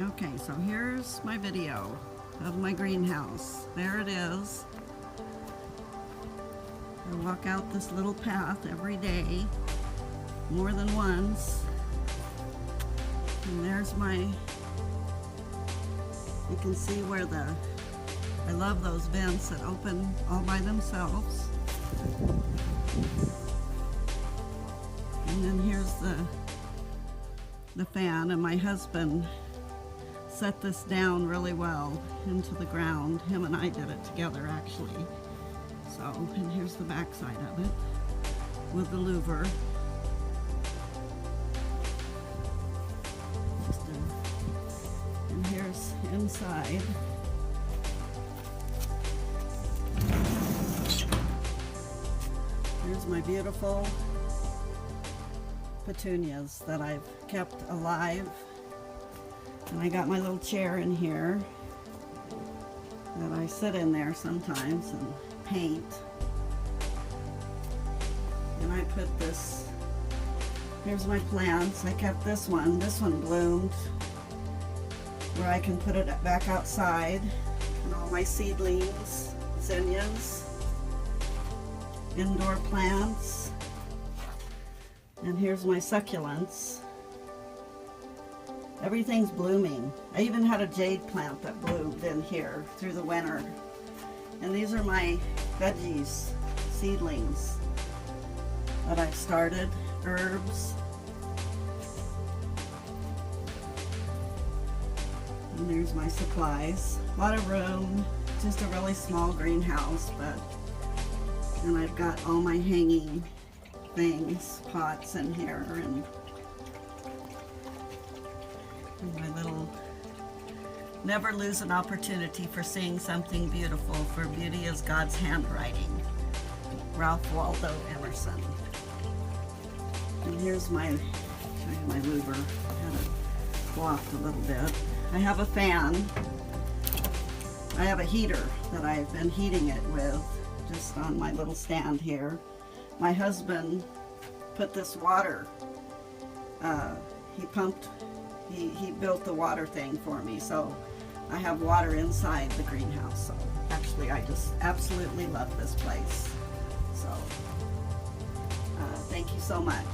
Okay, so here's my video of my greenhouse. There it is. I walk out this little path every day, more than once. And there's you can see where I love those vents that open all by themselves. And then here's the fan, and my husband set this down really well into the ground. Him and I did it together, actually. So, and here's the back side of it with the louver. And here's inside. Here's my beautiful petunias that I've kept alive. And I got my little chair in here that I sit in there sometimes and paint. And I put this, here's my plants. I kept this one bloomed, where I can put it back outside. And all my seedlings, zinnias, indoor plants. And here's my succulents. Everything's blooming. I even had a jade plant that bloomed in here through the winter. And these are my veggies, seedlings that I've started, herbs. And there's my supplies. A lot of room, just a really small greenhouse, and I've got all my hanging things, pots in here, and my little, never lose an opportunity for seeing something beautiful, for beauty is God's handwriting. Ralph Waldo Emerson. And here's my louver. I had it blocked a little bit. I have a fan. I have a heater that I've been heating it with, just on my little stand here. My husband put this water, he built the water thing for me, so I have water inside the greenhouse. So actually I just absolutely love this place. So thank you so much.